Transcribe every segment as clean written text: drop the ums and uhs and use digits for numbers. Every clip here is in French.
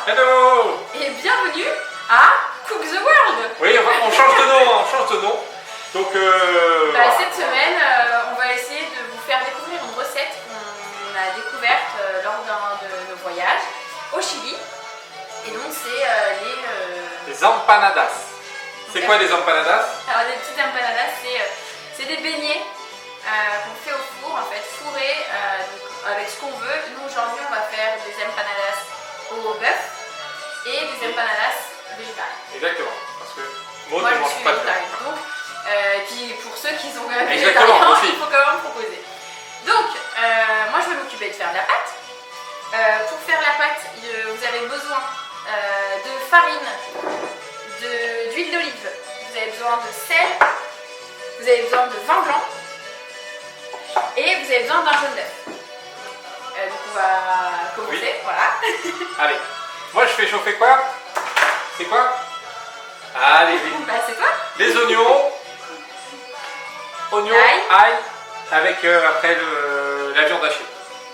Hello. Et bienvenue à Cook the World. Oui, on change de nom, on change de nom. Donc, cette semaine, on va essayer de vous faire découvrir une recette qu'on a découverte lors d'un de nos voyages au Chili. Et donc, c'est les empanadas. C'est quoi des empanadas? Alors, des petites empanadas, c'est des beignets qu'on fait au four, en fait, fourrés avec ce qu'on veut. Nous, aujourd'hui, on va faire des empanadas au bœuf et des empanadas végétariennes. Exactement, parce que Maud moi ne je mange suis pas de végétarienne. bœuf. Donc, puis pour ceux qui sont quand même Exactement, végétariens, aussi. il faut quand même proposer. Donc, moi je vais m'occuper de faire de la pâte. Pour faire la pâte, vous avez besoin de farine, d'huile d'olive, vous avez besoin de sel, vous avez besoin de vin blanc et vous avez besoin d'un jaune d'œuf. Donc on va commencer, Oui. voilà. Allez, moi je fais chauffer quoi? C'est quoi? Allez, vite. Bah c'est toi. Les oignons, ail, avec après la viande hachée.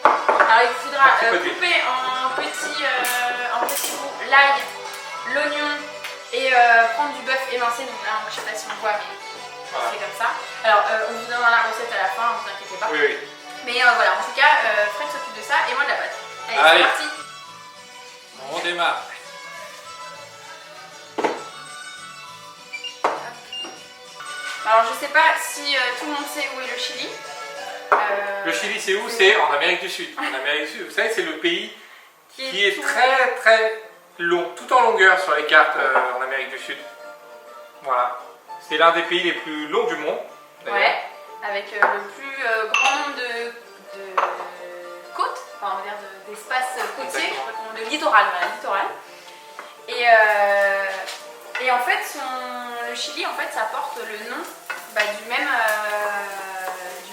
Alors il faudra Un petit peu d'huile. couper en petits bouts l'ail, l'oignon et prendre du bœuf émincé. Donc là, je sais pas si on voit, mais Voilà. c'est comme ça. Alors on vous donnera la recette à la fin, ne vous inquiétez pas. Oui, oui. Mais voilà, en tout cas, Fred s'occupe de ça et moi de la pâte. Allez, Allez. c'est parti. On démarre. Alors je sais pas si tout le monde sait où est le Chili. Le Chili, c'est où? C'est en Amérique du Sud. En Amérique du Sud, vous savez, c'est le pays qui est très très long, tout en longueur sur les cartes en Amérique du Sud. Voilà. C'est l'un des pays les plus longs du monde. Ouais, avec le plus grand nombre de côtes, enfin on va dire d'espaces côtiers, je sais pas comment, de littoral, voilà, littoral. Et en fait, le Chili, en fait, ça porte le nom du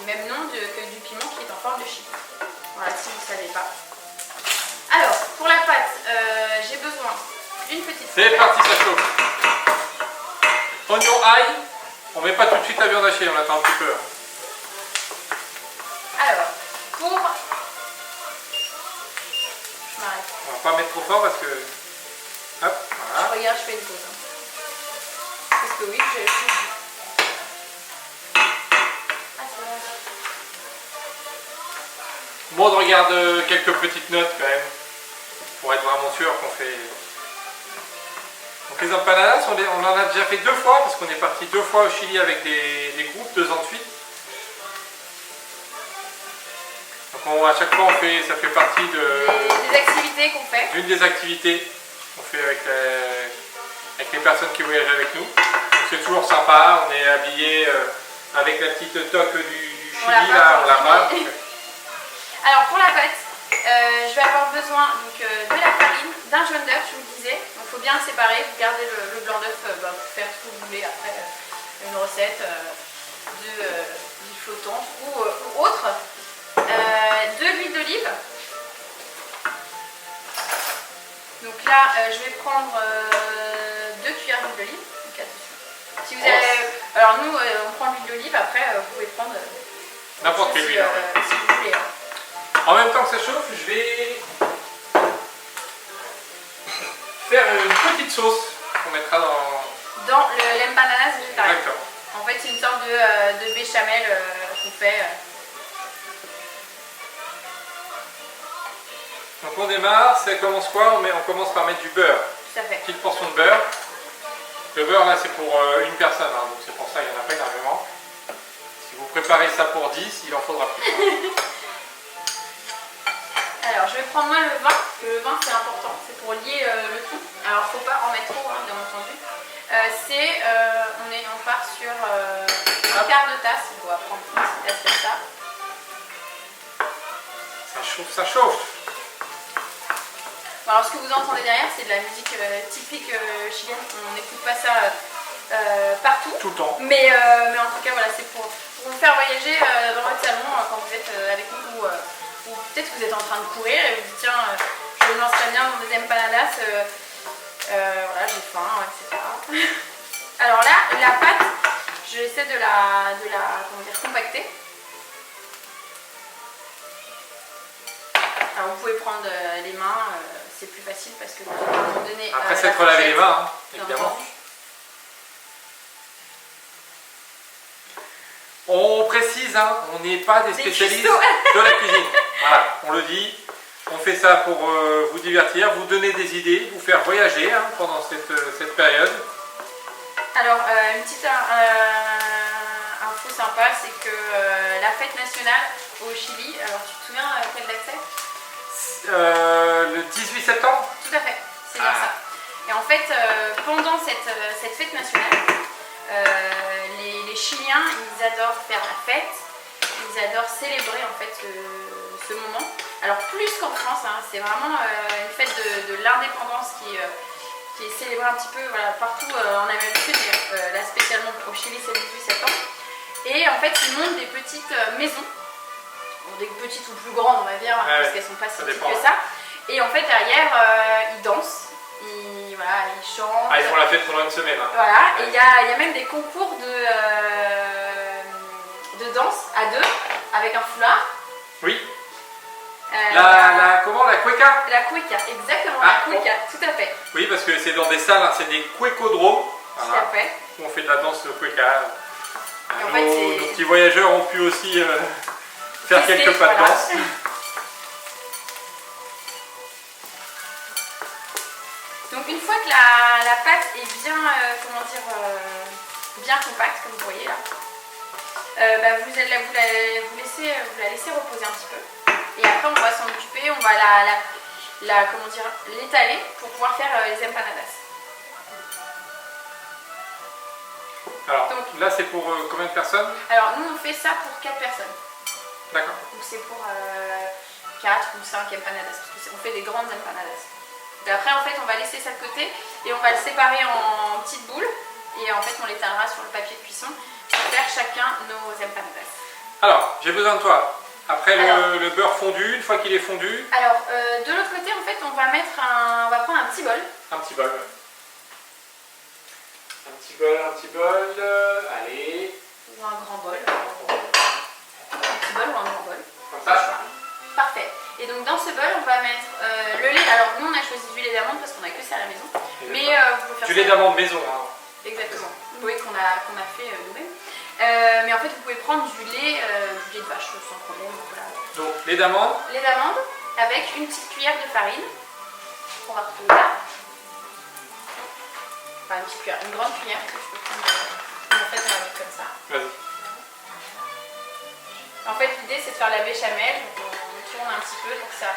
même nom que du piment qui est en forme de Chili. Voilà, si vous ne savez pas. Alors, pour la pâte, j'ai besoin d'une petite C'est parti, ça chauffe. Oignon, ail. On met pas tout de suite la viande hachée, on attend un petit peu. Alors, pour... Je m'arrête. On va pas mettre trop fort parce que... Hop, voilà. Je regarde, je fais une pause. Parce que oui, j'ai... Ah, c'est vrai. Maud regarde quelques petites notes quand même, pour être vraiment sûr qu'on fait... Donc les empanadas, on en a déjà fait 2 fois, parce qu'on est parti 2 fois au Chili avec des groupes, 2 ans de suite. Donc à chaque fois, ça fait partie Des activités qu'on fait. d'une des activités qu'on fait avec les personnes qui voyagent avec nous. Donc c'est toujours sympa, on est habillé avec la petite toque du Chili, là, on l'a pas. Donc, Alors pour la pâte, je vais avoir besoin donc, de la farine, d'un jaune d'œuf, je vous le disais. Donc il faut bien le séparer, vous gardez le blanc d'œuf pour faire ce que vous voulez après une recette d'huile flottante ou autre. De l'huile d'olive. Donc là, je vais prendre 2 cuillères d'huile d'olive. Donc attention. Si vous avez, alors nous, on prend l'huile d'olive, après vous pouvez prendre n'importe quelle huile. si vous voulez. Hein. En même temps que ça chauffe, je vais faire une petite sauce qu'on mettra Dans l'empanadas végétarien. Exactement. En fait, c'est une sorte de béchamel qu'on fait. Donc on démarre, ça commence quoi? On commence par mettre du beurre. Tout à fait. Petite portion de beurre. Le beurre là c'est pour une personne, hein, donc c'est pour ça qu'il n'y en a pas énormément. Si vous préparez ça pour 10, il en faudra plus. Alors, je vais prendre moi le vin. Le vin, c'est important. C'est pour lier le tout. Alors, faut pas en mettre trop, hein, bien entendu. On part sur un quart de tasse. On doit prendre une petite tasse comme ça. Ça chauffe, ça chauffe. Alors, ce que vous entendez derrière, c'est de la musique typique chilienne. On n'écoute pas ça partout. Tout le temps. Mais en tout cas, voilà, c'est pour vous faire voyager dans votre salon quand vous êtes avec nous. Ou peut-être que vous êtes en train de courir et vous dites tiens, je me lancerai bien dans des empanadas, voilà, j'ai faim, etc. Alors là, la pâte, j'essaie de la comment dire, compacter. Alors vous pouvez prendre les mains c'est plus facile parce que à un moment donné. Après s'être lavé les mains, hein, bien évidemment. entendu. On précise, hein, on n'est pas des spécialistes de la cuisine. Voilà, on le dit. On fait ça pour vous divertir, vous donner des idées, vous faire voyager hein, pendant cette période. Alors, une petite info sympa, c'est que la fête nationale au Chili, alors tu te souviens quelle date c'est? Le 18 septembre. Tout à fait, c'est bien ça. Et en fait, pendant cette fête nationale, les Chiliens, ils adorent faire la fête, ils adorent célébrer en fait ce moment. Alors plus qu'en France, hein, c'est vraiment une fête de l'indépendance qui est célébrée un petit peu voilà, partout en Amérique du Sud, mais là spécialement au Chili c'est le 18 septembre. Et en fait ils montent des petites maisons, bon, des petites ou plus grandes on va dire, parce qu'elles sont pas si petites que ça. Et en fait derrière ils dansent. Ils chantent. Ah, ils font la fête pendant une semaine. Hein. Voilà, et il y a même des concours de danse à deux avec un foulard. Oui. La cueca? La cueca, exactement, la cueca, tout à fait. Oui, parce que c'est dans des salles, hein, c'est des cuecodromes. Tout à fait. Où on fait de la danse cueca. Et en fait, nos petits voyageurs ont pu aussi faire quelques pas de danse. Donc une fois que la pâte est bien, bien compacte, comme vous voyez là, vous la laissez reposer un petit peu. Et après on va s'en occuper, on va l'étaler pour pouvoir faire les empanadas. Alors donc, là c'est pour combien de personnes? Alors nous on fait ça pour 4 personnes. D'accord. Donc c'est pour 4 ou 5 empanadas, parce qu'on fait des grandes empanadas. Et après en fait on va laisser ça de côté et on va le séparer en petites boules et en fait on l'étalera sur le papier de cuisson pour faire chacun nos empanadas. Alors j'ai besoin de toi. Après le beurre fondu, une fois qu'il est fondu. Alors de l'autre côté en fait on va prendre un petit bol. Un petit bol. Un petit bol. Allez. Ou un grand bol. Un petit bol ou un grand bol. Comme ça. Parfait. Et donc dans ce bol on va mettre le lait. Alors nous on a choisi du lait d'amande parce qu'on a que ça à la maison. Mais vous pouvez faire du lait d'amande maison. Hein. Exactement. Oui, qu'on a fait nous-mêmes. Mais en fait vous pouvez prendre du lait de vache sans problème. Voilà. Donc lait d'amande. Lait d'amande avec une petite cuillère de farine. On va retrouver là. Enfin une petite cuillère, une grande cuillère que je peux prendre. En fait on va mettre comme ça. Vas-y. En fait l'idée c'est de faire la béchamel. Donc, on tourne un petit peu pour que ça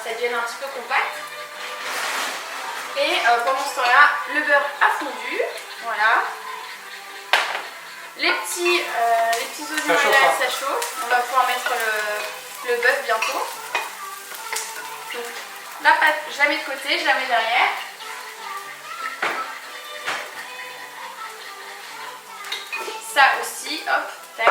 devienne un petit peu compact. Et pendant ce temps-là, le beurre a fondu. Voilà. Les petits oignons et là, ça chauffe. On va pouvoir mettre le bœuf bientôt. Donc, la pâte, je la mets de côté, je la mets derrière. Ça aussi, hop, tac.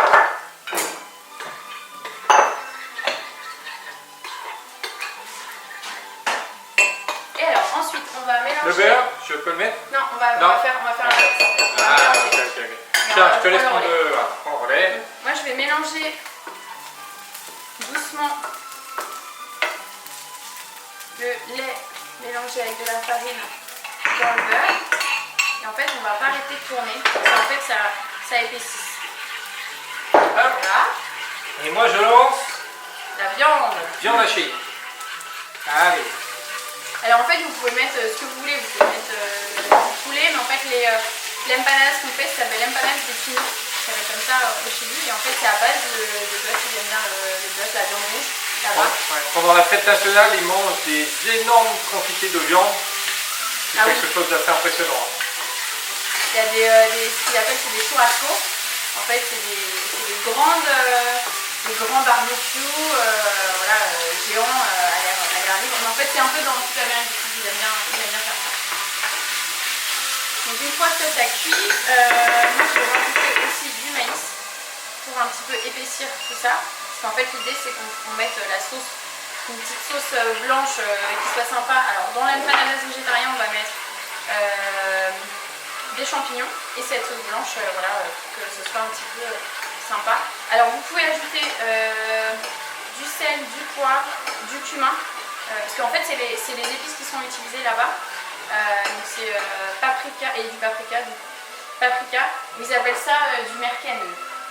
Et alors, ensuite, on va mélanger. Le beurre, je peux le mettre? Non, on va faire un mix. Ok. Tiens, je te laisse prendre le relais. Moi, je vais mélanger doucement le lait mélangé avec de la farine dans le beurre. Et en fait, on va pas arrêter de tourner. Parce qu'en fait, ça épaissit. Voilà. Et moi, je lance La viande. viande hachée. Allez. Alors en fait, vous pouvez mettre ce que vous voulez. Vous pouvez mettre du poulet, mais en fait, l'empanadas qu'on fait, ça s'appelle empanadas de pino. Ça s'appelle comme ça au Chili. Et en fait, c'est à base de bœuf. Ils aiment bien le bœuf, la viande rouge. Ouais. Pendant la fête nationale, ils mangent des énormes quantités de viande. C'est quelque chose d'assez impressionnant. Il y a ce qu'ils appellent des churrascos. En fait, c'est des grands barbecues géants à l'air libre. Mais en fait, c'est un peu dans toute l'Amérique du Sud. Ils aiment bien faire ça. Donc une fois que ça cuit, moi je vais rajouter aussi du maïs pour un petit peu épaissir tout ça. Parce qu'en fait l'idée c'est qu'on mette la sauce, une petite sauce blanche qui soit sympa. Alors dans l'empanadas végétarien on va mettre des champignons et cette sauce blanche pour que ce soit un petit peu sympa. Alors vous pouvez ajouter du sel, du poivre, du cumin parce qu'en fait, c'est les épices qui sont utilisées là-bas. Donc c'est paprika et du paprika. Donc, paprika, ils appellent ça du merken.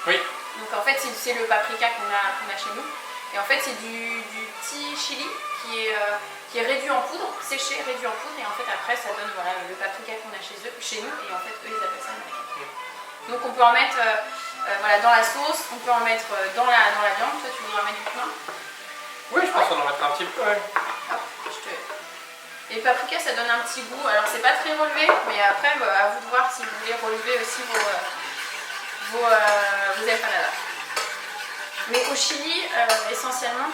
Oui. Donc en fait, c'est le paprika qu'on a chez nous. Et en fait, c'est du petit chili qui est réduit en poudre, séché, réduit en poudre. Et en fait, après, ça donne voilà, le paprika qu'on a chez nous. Et en fait, eux, ils appellent ça le merken. Donc on peut en mettre voilà, dans la sauce, on peut en mettre dans la viande. Toi, tu voudrais en mettre du cumin? Oui, je pense qu'on en mettra un petit peu. Ouais. Hop, Et paprika, ça donne un petit goût. Alors, c'est pas très relevé, mais après, à vous de voir si vous voulez relever aussi vos empanadas. Mais au Chili, essentiellement,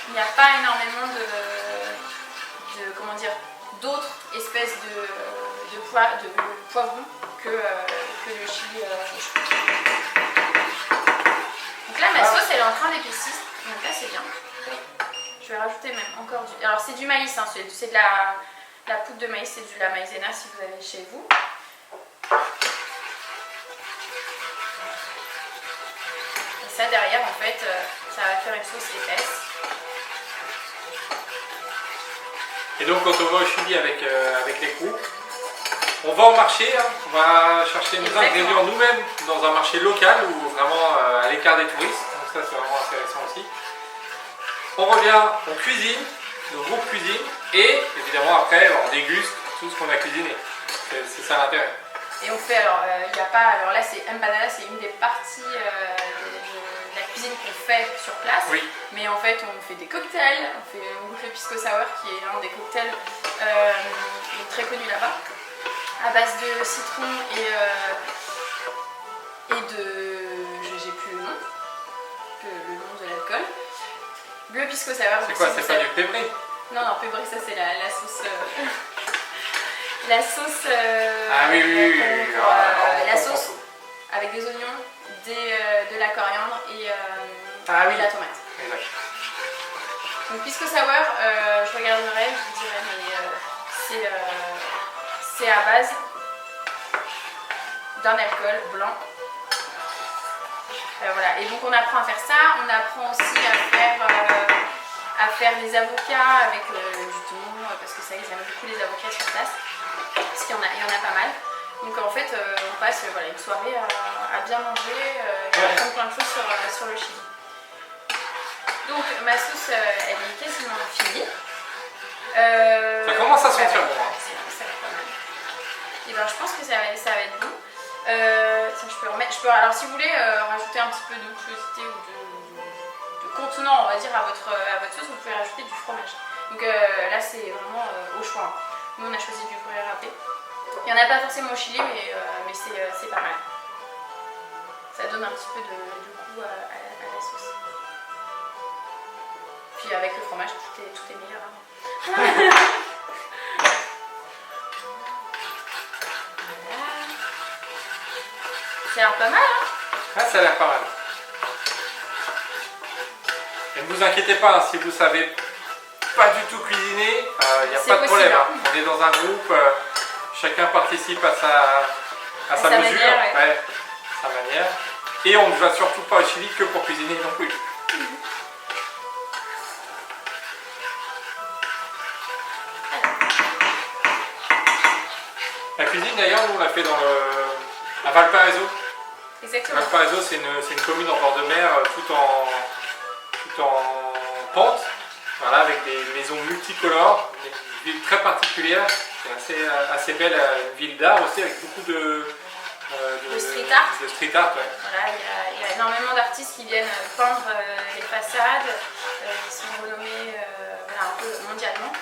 il n'y a pas énormément d'autres espèces de poivrons que le Chili rouge. Donc là, ma sauce, elle est en train d'épaissir. Donc là, c'est bien. Je vais rajouter même encore du... Alors, c'est du maïs, hein, c'est de la poudre de maïs, c'est de la maïzena si vous avez chez vous. Et ça, derrière, en fait, ça va faire une sauce épaisse. Et donc, quand on va au Chili avec les groupes, on va au marché, hein, on va chercher nos ingrédients nous-mêmes dans un marché local ou vraiment à l'écart des touristes. Donc ça, c'est vraiment intéressant aussi. On revient, on cuisine, nos groupes cuisinent et évidemment après, on déguste tout ce qu'on a cuisiné. C'est ça l'intérêt. Et on fait, alors, il n'y a pas, alors là, c'est empanada, c'est une des parties de la cuisine qu'on fait sur place. Oui. Mais en fait, on fait des cocktails, on goûte le pisco sour qui est un des cocktails très connus là-bas, à base de citron et de... j'ai plus le nom de l'alcool. Le pisco sour. C'est quoi? C'est pas du pébré? Non, pébré, ça c'est la sauce... la sauce... ah oui. La sauce avec des oignons, de la coriandre et de la tomate. Exact. Donc pisco sour, je regarderai, je vous dirai, mais c'est à base d'un alcool blanc. Voilà. Et donc on apprend à faire ça, on apprend aussi à faire des avocats avec du thon, parce que ça, ils aiment beaucoup les avocats sur place, parce qu'il y en a pas mal. Donc en fait, on passe une soirée à bien manger, et à apprendre plein de choses sur le Chili. Donc ma sauce, elle est quasiment finie. Ça commence à sentir bon. Ça va pas mal. Et ben, je pense que ça va être bon. Je peux, alors si vous voulez rajouter un petit peu d'onctuosité ou de contenant, on va dire, à votre sauce, vous pouvez rajouter du fromage. Donc là, c'est vraiment au choix. Nous, on a choisi du gruyère râpé. Il n'y en a pas forcément au Chili, mais c'est pas mal. Ça donne un petit peu de goût à la sauce. Puis avec le fromage, tout est meilleur. Hein. Ça a l'air pas mal, hein? Ah, ça a l'air pas mal. Et ne vous inquiétez pas, si vous savez pas du tout cuisiner, il n'y a pas de problème. Hein. On est dans un groupe, chacun participe à sa mesure, manière, ouais. sa manière. Et on ne va surtout pas au Chili que pour cuisiner non plus. La cuisine d'ailleurs, nous on l'a fait à Valparaiso. Exactement. Valparaiso, c'est une commune en bord de mer, tout en pente, voilà, avec des maisons multicolores, une ville très particulière, c'est assez belle, une ville d'art aussi, avec beaucoup de street art. De street art, ouais. Voilà, il y a énormément d'artistes qui viennent peindre les façades, qui sont renommés un peu mondialement.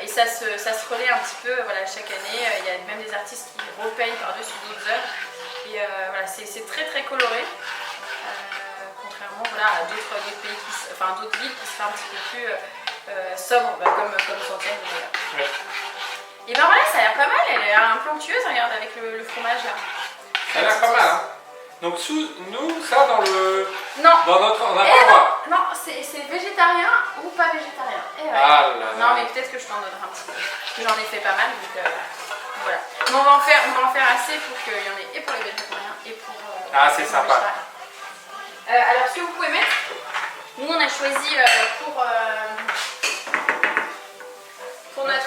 Et ça se relaie un petit peu chaque année. Il y a même des artistes qui repeignent par-dessus d'autres œuvres. Et c'est très très coloré, contrairement à d'autres pays, d'autres villes qui sont un petit peu plus sobres, comme Santiago d'ailleurs. Ouais. Et ben voilà, ça a l'air pas mal, elle est un peu onctueuse, regarde, avec le fromage là. Ça a l'air pas mal, hein. Donc nous, ça dans notre... On n'a pas le droit. Non, c'est végétarien ou pas végétarien. Ouais. Ah là là. Non, mais peut-être que je t'en donnerai un petit peu. Parce que j'en ai fait pas mal, donc voilà. Mais on va en faire assez pour qu'il y en ait et pour les végétariens et pour c'est sympa. Alors, ce que vous pouvez mettre, nous on a choisi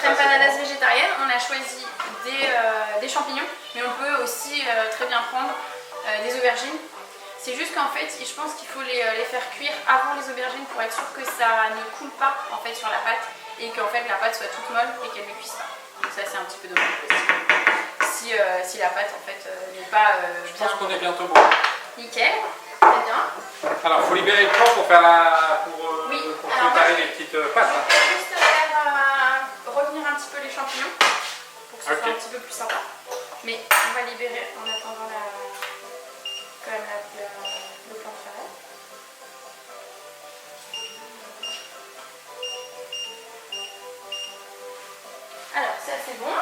notre empanadas végétarienne, on a choisi des champignons, mais on peut aussi très bien prendre des aubergines. C'est juste qu'en fait, je pense qu'il faut les faire cuire avant les aubergines pour être sûr que ça ne coule pas en fait sur la pâte et qu'en fait la pâte soit toute molle et qu'elle ne cuise pas. Donc ça c'est un petit peu dommage aussi. Si la pâte en fait n'est pas Je pense qu'on est bientôt bon. Nickel, très bien. Alors, il faut libérer le plan pour faire pour préparer les petites pâtes. Je vais juste faire revenir un petit peu les champignons pour que ce soit un petit peu plus sympa. Mais on va libérer en attendant quand même le plan de farine. Alors, ça c'est bon.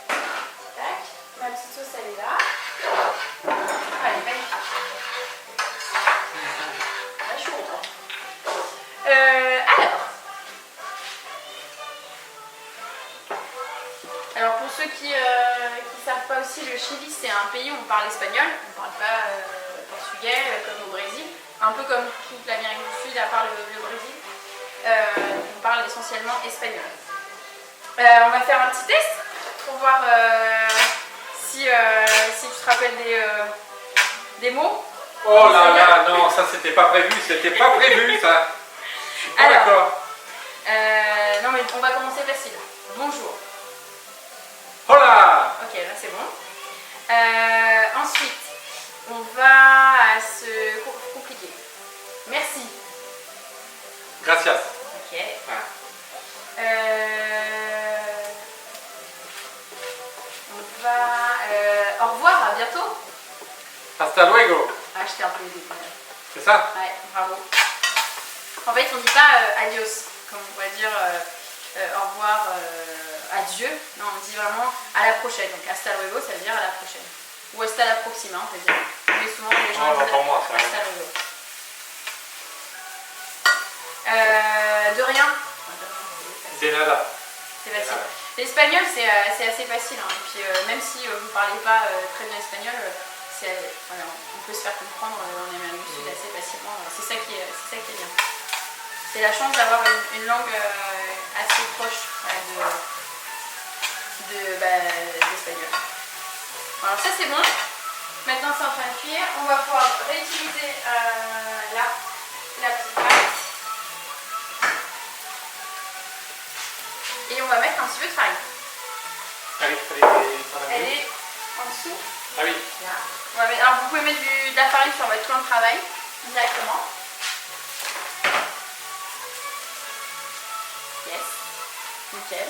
Tac. Ma petite sauce elle est là. Allez, magnifique. Alors pour ceux qui ne savent pas aussi, le Chili c'est un pays où on parle espagnol, on ne parle pas portugais comme au Brésil, un peu comme toute l'Amérique du Sud à part le Brésil, on parle essentiellement espagnol. On va faire un petit test pour voir si tu te rappelles des mots. Oh là là, non, ça c'était pas prévu ça. Je suis pas d'accord. Non mais on va commencer facile. Bonjour. Hola. Ok, là c'est bon. Ensuite, on va se compliquer. Merci. Gracias. Ok. On va... au revoir, à bientôt. Hasta luego. Ah, je t'ai un peu aidé quand même. C'est ça? Ouais, bravo. En fait, on dit pas adios, comme on pourrait dire au revoir, adieu. Non, on dit vraiment à la prochaine. Donc hasta luego, ça veut dire à la prochaine. Ou hasta la proxima, on peut dire. Mais souvent, les gens disent hasta luego. De rien. De nada. C'est facile. L'espagnol, c'est assez facile. Hein. Et puis, même si vous ne parlez pas très bien espagnol, on peut se faire comprendre en Amérique du Sud assez facilement. C'est ça qui est bien. C'est la chance d'avoir une langue assez proche d'espagnol. Alors ça c'est bon. Maintenant c'est en train de cuire. On va pouvoir réutiliser la petite pâte. Et on va mettre un petit peu de farine. Elle est en dessous. Ah oui. Là. Alors vous pouvez mettre de la farine sur votre plan de travail directement. Yes. Nickel.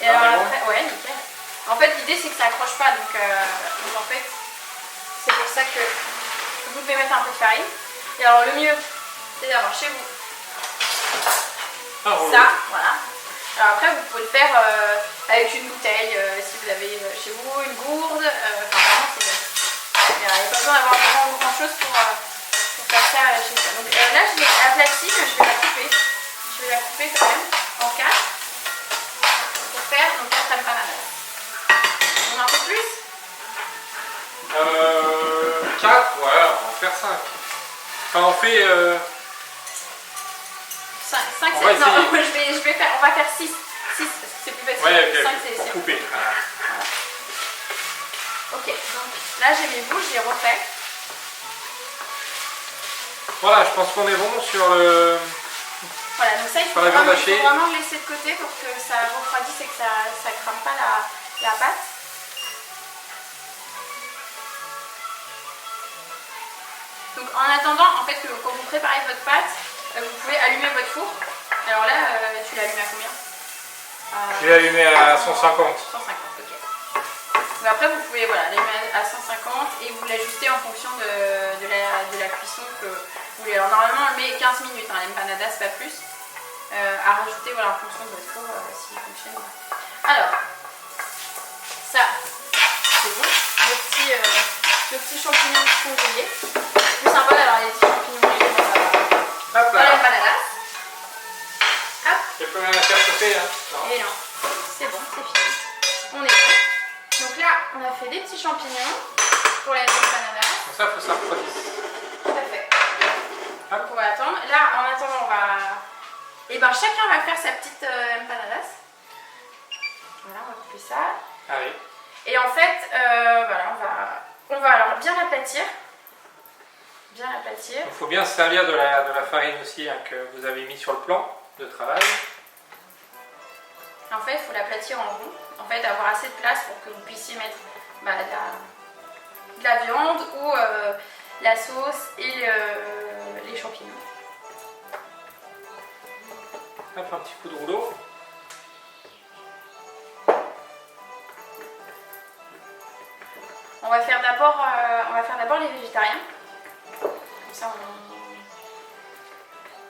Et alors après, ouais, nickel. En fait l'idée c'est que ça accroche pas, donc en fait c'est pour ça que vous devez mettre un peu de farine. Et alors le mieux c'est d'avoir chez vous ça, voilà. Alors après vous pouvez le faire avec une bouteille si vous avez chez vous une gourde. Vraiment c'est bon. Il n'y a pas besoin d'avoir grand chose pour faire ça chez soi. Donc là je l'ai aplatie, mais je vais la couper. Je vais la couper quand même en 4 pour faire donc 4 empanadas. On en fait plus 4, ouais, on va en faire 5. Enfin on fait... 5, c'est... Non, on va faire 6. 6 parce que c'est plus facile. Ouais, 5 c'est couper. Voilà. Ok, donc là j'ai mes boules, je les refais. Voilà, je pense qu'on est bon sur le... Voilà, donc ça il faut vraiment le laisser de côté pour que ça refroidisse et que ça ne crame pas la pâte. Donc en attendant, en fait, quand vous préparez votre pâte, vous pouvez allumer votre four. Alors là, tu l'allumes à combien? Je l'ai allumé à 150. 150, ok. Donc après, vous pouvez l'allumer à 150 et vous l'ajustez en fonction de la cuisson que vous voulez. Alors normalement, on le met 15 minutes, hein, l'empanadas, pas plus. À rajouter en fonction de votre four s'il fonctionne. Alors, ça, c'est bon. Le petit champignon congelé. Plus sympa d'avoir les petits champignons congelés dans l'empanadas. Hop. Il n'y a plus rien à faire chauffer. Hein. Et non, c'est bon, c'est fini. On est bon. Donc là, on a fait des petits champignons pour les empanadas. Donc ça, il faut que ça refroidisse. Tout à fait. Donc on va attendre. Là, en attendant, on va... chacun va faire sa petite empanadas. va alors bien l'aplatir. Bien l'aplatir. Il faut bien se servir de la farine aussi hein, que vous avez mis sur le plan de travail. En fait, il faut l'aplatir en rond. En fait, avoir assez de place pour que vous puissiez mettre de la viande ou la sauce et les champignons. Hop, un petit coup de rouleau. On va faire d'abord les végétariens. Comme ça,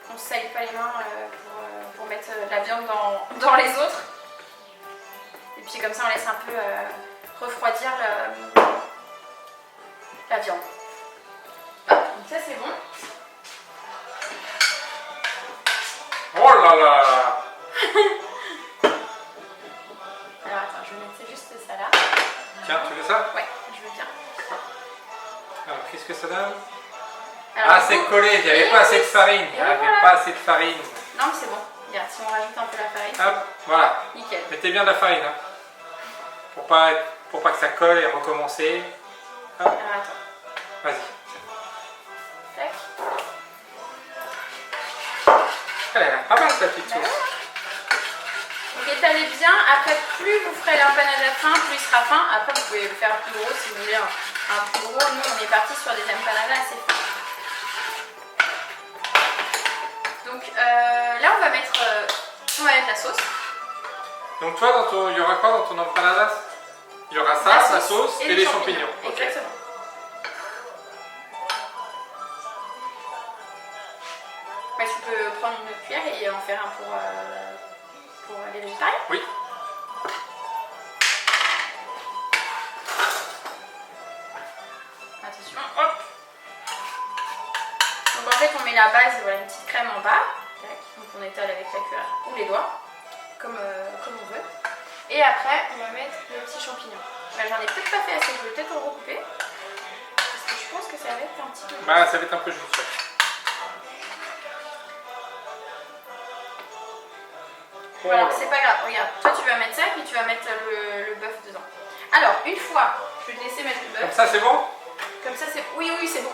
on ne se salit pas les mains pour mettre de la viande dans les autres. Et puis comme ça, on laisse un peu refroidir la viande. Hop, donc ça c'est bon. Oh là là! Alors attends, je vais mettre juste ça là. Tiens, tu veux ça? Ouais, je veux bien. Alors, qu'est-ce que ça donne? Alors, ah, c'est collé, il n'y avait pas assez de farine. Il n'y avait voilà. pas assez de farine. Non, mais c'est bon. Regarde, si on rajoute un peu la farine, Hop, voilà. nickel. Mettez bien de la farine. Hein, pour pas que ça colle et recommencer. Hop, Alors attends. vas-y. Tac. Elle a l'air pas mal ta petite sauce. Donc étalez bien. Après, plus vous ferez l'empanada fin, plus il sera fin. Après, vous pouvez le faire plus gros si vous voulez un plus gros. Nous, on est parti sur des empanadas assez fins. Donc là, on va mettre la sauce. Donc toi, il y aura quoi dans ton empanadas? Il y aura ça, la sauce et les champignons. Ok. Exactement. Ouais, tu peux prendre une autre cuillère et en faire un pour les végétariens. Oui. Attention, hop. Donc en fait, on met la base, voilà, une petite crème en bas. Tac. Donc on étale avec la cuillère ou les doigts, comme on veut. Et après, on va mettre le petit champignon. J'en ai peut-être pas fait assez, je vais peut-être en recouper. Parce que je pense que ça va être un petit peu... Bah, ça va être un peu juste. Voilà, c'est pas grave, regarde, toi tu vas mettre ça et puis tu vas mettre le bœuf dedans. Alors, une fois, je vais te laisser mettre le bœuf. Comme ça, c'est bon? Comme ça, c'est... Oui, c'est bon.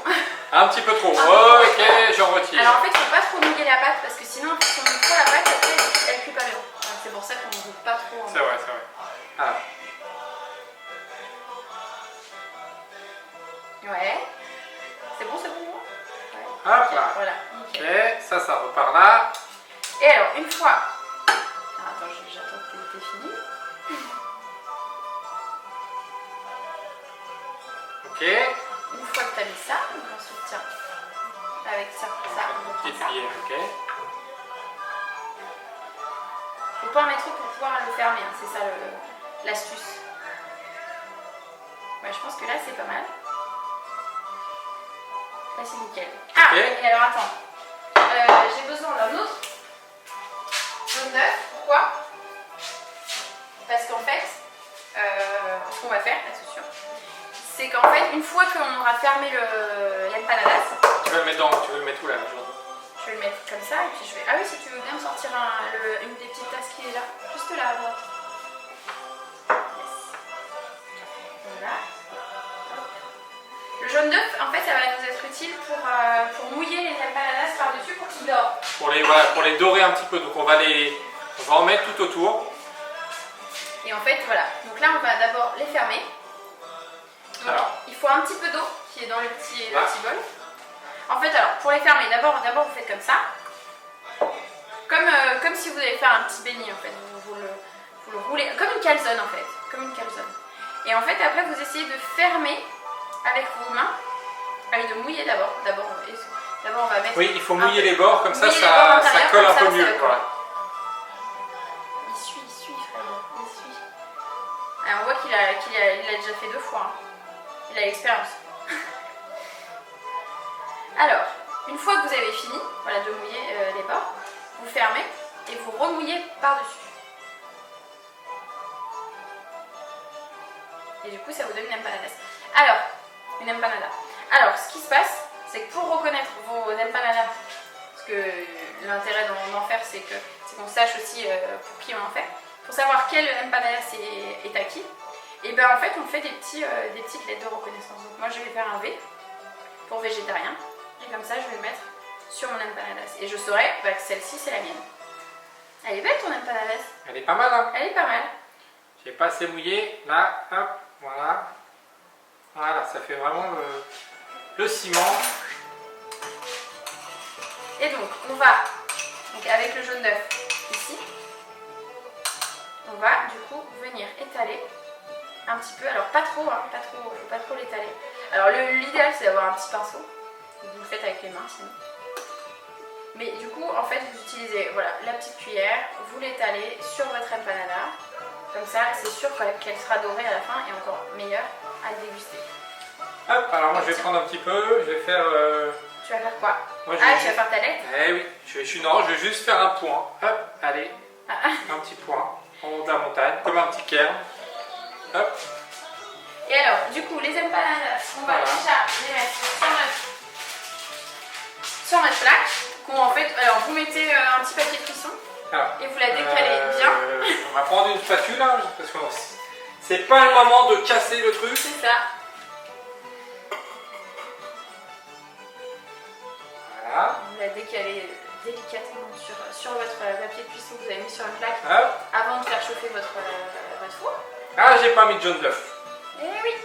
Un petit peu trop. Un peu trop, Ok, j'en retire. Alors en fait, il ne faut pas trop mouiller la pâte parce que sinon, si on met trop la pâte, après, elle cuit pas bien. Donc, c'est pour ça qu'on ne mouille pas trop. C'est vrai, c'est vrai. Ah. Ouais. C'est bon, ouais. Hop Ok, là. voilà, Ok, nickel. ça repart là. Et alors, une fois... Alors, attends, j'attends que t'aies fini. Ok. Une fois que tu as mis ça, donc ensuite, tiens, avec ça, on reprend Petite ça. cuillère, ok. Faut pas en mettre trop pour pouvoir le fermer, hein, c'est ça l'astuce. Ouais, je pense que là, c'est pas mal. Là, c'est nickel. Ah, Ok. et alors, attends. J'ai besoin d'un autre jaune d'œuf. Pourquoi? Parce qu'en fait, ce qu'on va faire, attention, c'est qu'en fait, une fois qu'on aura fermé l'empanadas, Tu veux le mettre tu veux le mettre où là aujourd'hui? je vais le mettre comme ça et puis je vais... Ah oui, si tu veux bien me sortir une des petites tasses qui est là, juste là à droite. Yes. Voilà. Hop. Le jaune d'œuf, en fait, ça va nous être utile pour mouiller les empanadas par-dessus pour qu'ils dorent. Pour les dorer un petit peu. Donc on va en mettre tout autour. Et en fait, voilà. Donc là, on va d'abord les fermer. Donc, Alors. il faut un petit peu d'eau qui est dans le petit bol. En fait, alors, pour les fermer, d'abord vous faites comme ça. Comme si vous allez faire un petit béni, en fait. Vous le roulez, comme une calzone, en fait. Comme une calzone. Et en fait, après, vous essayez de fermer avec vos mains. Allez, de mouiller d'abord. D'abord, on va mettre... Oui, il faut mouiller les bords, comme ça, mouiller les bords ça intérieurs, colle comme un peu ça, mieux. ça Voilà. Il suit, Fred. Il suit. Alors, on voit qu'il l'a déjà fait 2 fois. Hein. Il a l'expérience. Alors, une fois que vous avez fini, voilà, de mouiller les bords, vous fermez et vous remouillez par-dessus. Et du coup, ça vous donne une empanadas. Alors, une empanada. Alors, ce qui se passe, c'est que pour reconnaître vos empanadas, parce que l'intérêt d'en faire, c'est qu'on sache aussi pour qui on en fait, pour savoir quelle empanada est à qui, Et ben en fait on fait des petites lettres de reconnaissance. Donc moi je vais faire un V pour végétarien. Et comme ça je vais le mettre sur mon empanadas. Et je saurai que celle-ci c'est la mienne. Elle est belle ton empanadas. Elle est pas mal, hein? Elle est pas mal. J'ai pas assez mouillé. Là, hop, voilà. Voilà, ça fait vraiment le ciment. Et donc on va, avec le jaune d'œuf ici, on va du coup venir étaler un petit peu. Alors pas trop, hein, faut pas trop l'étaler. Alors l'idéal c'est d'avoir un petit pinceau. Vous le faites avec les mains sinon. Mais du coup, en fait, vous utilisez voilà, la petite cuillère, vous l'étalez sur votre empanada. Comme ça, c'est sûr qu'elle sera dorée à la fin et encore meilleure à déguster. Hop, alors moi je vais prendre un petit peu, je vais faire... Tu vas faire quoi? Moi, tu vas faire ta lettre? Eh oui, non, je vais juste faire un point. Hop, allez, un petit point en haut de la montagne, comme un petit cairn. Hop. Et alors, du coup, les empanadas, on va déjà les mettre sur notre plaque. En fait, alors vous mettez un petit papier de cuisson et vous la décalez bien. On va prendre une spatule là, parce que c'est pas le moment de casser le truc. C'est ça. Voilà. Vous la décalez délicatement sur votre papier de cuisson que vous avez mis sur une plaque avant de faire chauffer votre four. Ah, j'ai pas mis de jaune d'œuf. Eh oui.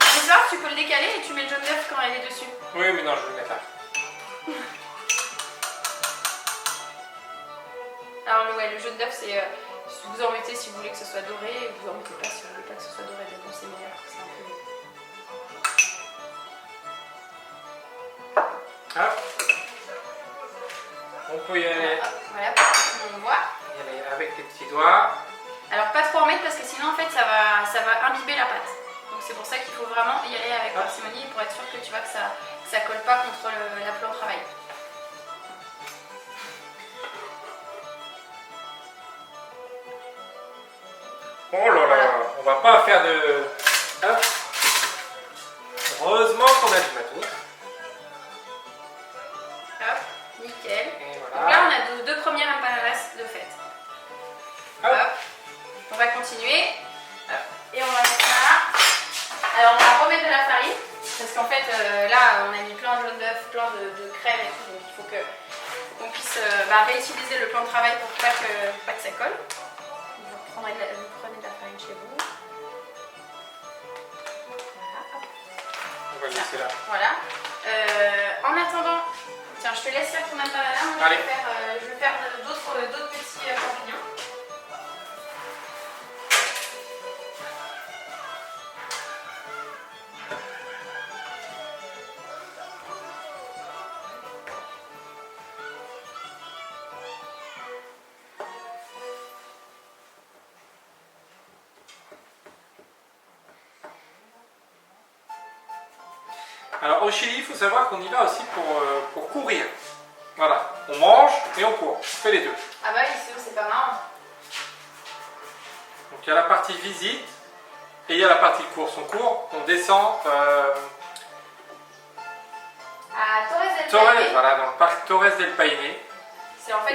Ce soir, tu peux le décaler et tu mets le jaune d'œuf quand elle est dessus. Oui, mais non, je vais le mettre là. Alors ouais, le jaune d'œuf, c'est vous en mettez si vous voulez que ce soit doré, et vous en mettez pas si vous voulez pas que ce soit doré, mais bon c'est meilleur, c'est un peu... Hop. On peut y aller. Voilà, pour que tout le monde voit. Y aller avec les petits doigts. Alors pas trop en mettre parce que sinon en fait ça va imbiber la pâte. Donc c'est pour ça qu'il faut vraiment y aller avec parcimonie pour être sûr que tu vois que ça colle pas contre la peau au travail. Oh là là, on va pas faire de... Hop. Heureusement qu'on a du matos. Hop, nickel. Et voilà. Donc là on a deux premières empanadas de fête. Hop. Hop. On va continuer. Hop. Et on va mettre ça là. Alors on va remettre de la farine. Parce qu'en fait là on a mis plein de jaune d'œuf, plein de crème et tout. Donc il faut qu'on puisse réutiliser le plan de travail pour pas que ça colle. Vous prenez de la farine chez vous. Voilà, hop. On va le laisser là. Voilà. En attendant, tiens, je te laisse faire ton empanada. Moi, je vais faire d'autres petits champignons. Alors au Chili, il faut savoir qu'on y va aussi pour courir. Voilà, on mange et on court. On fait les deux. Ah bah ici c'est pas marrant. Donc il y a la partie visite et il y a la partie course. On court, on descend À Torres del Paine. voilà, dans le parc Torres del Paine. C'est un des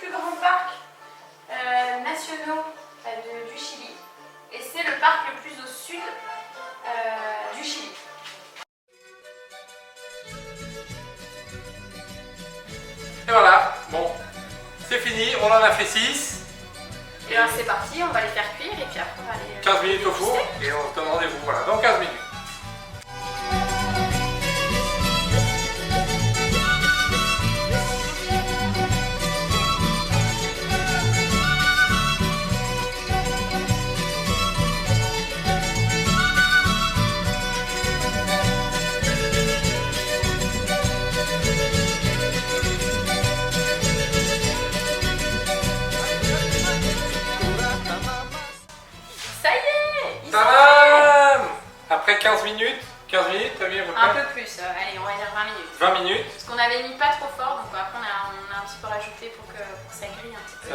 plus grands parcs nationaux du Chili. Et c'est le parc le plus au sud du Chili. Et voilà, bon, c'est fini, on en a fait 6. Et alors c'est parti, on va les faire cuire et puis après on va les... 15 minutes au four et on se donne rendez-vous, voilà, dans 15 minutes. Ça y est, ils sont Tadam! Après 15 minutes, t'as vu à peu près? un peu plus, allez on va dire 20 minutes. 20 minutes. Parce qu'on avait mis pas trop fort, donc après on a un petit peu rajouté pour que ça grille un petit peu.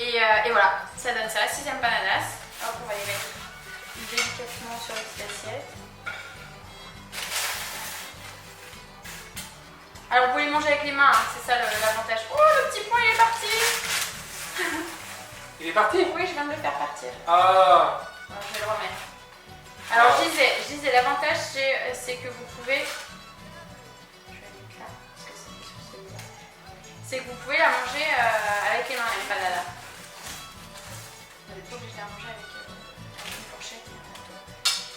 Et voilà, ça donne ça, 6 empanadas. Hop, on va les mettre délicatement sur la petite assiette. Alors vous pouvez les manger avec les mains, hein, c'est ça l'avantage. Oh le petit point il est parti. Il Il est parti? Oui, je viens de le faire partir. Ah. Alors, je vais le remettre. Alors, je disais l'avantage, c'est que vous pouvez... Je vais la mettre là, parce que c'est sur celui-là. C'est que vous pouvez la manger avec les mains, les bananas. Vous n'êtes pas obligé de la manger avec une fourchette.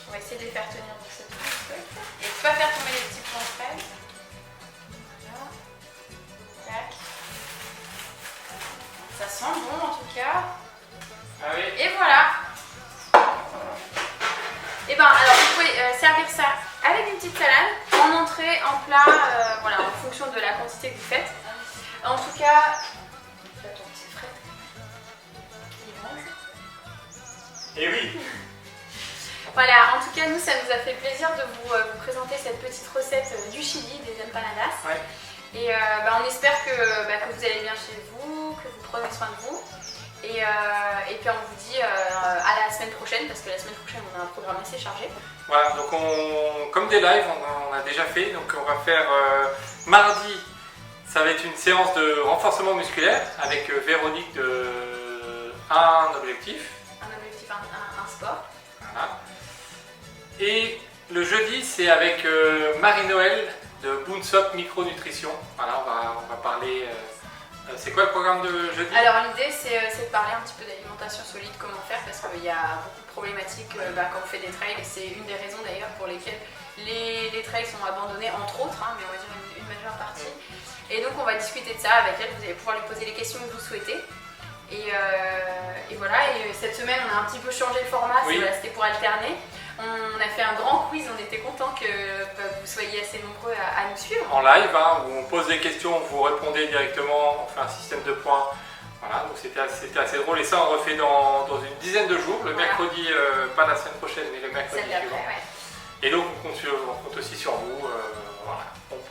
On va essayer de les faire tenir dans cette truc. Et de ne pas faire tomber les petits plans de fraises. Voilà. Tac. Ça sent bon en tout cas. Ah oui. Et voilà. Et ben alors vous pouvez servir ça avec une petite salade, en entrée, en plat, voilà, en fonction de la quantité que vous faites. En tout cas, attends, c'est frais. Et oui. Voilà, en tout cas nous ça nous a fait plaisir de vous présenter cette petite recette du Chili, des empanadas. Ouais. Et on espère que vous allez bien chez vous, que vous prenez soin de vous. Et puis on vous dit à la semaine prochaine, parce que la semaine prochaine on a un programme assez chargé. Voilà, donc comme des lives, on a déjà fait, donc on va faire mardi, ça va être une séance de renforcement musculaire avec Véronique de un objectif. Un objectif, un sport. Voilà. Et le jeudi, c'est avec Marie-Noël de Boonsop Micronutrition. Voilà, on va parler. C'est quoi le programme de jeudi? Alors l'idée c'est de parler un petit peu d'alimentation solide, comment faire, parce qu'il y a beaucoup de problématiques quand on fait des trails. C'est une des raisons d'ailleurs pour lesquelles les trails sont abandonnés, entre autres, hein, mais on va dire une majeure partie. Et donc on va discuter de ça avec elle, vous allez pouvoir lui poser les questions que vous souhaitez. Et voilà, et cette semaine on a un petit peu changé le format, oui. C'était pour alterner. On a fait un grand quiz, on était content que vous soyez assez nombreux à nous suivre. En live, hein, où on pose des questions, vous répondez directement, on fait un système de points. Voilà, donc c'était assez drôle. Et ça, on refait dans une dizaine de jours, le mercredi, pas la semaine prochaine, mais le mercredi suivant. Ouais. Et donc on compte aussi sur vous. Voilà.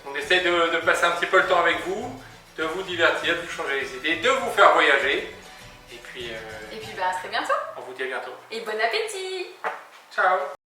On essaie de passer un petit peu le temps avec vous, de vous divertir, de vous changer les idées, de vous faire voyager. Et puis à très bientôt. on vous dit à bientôt. Et bon appétit. Ciao.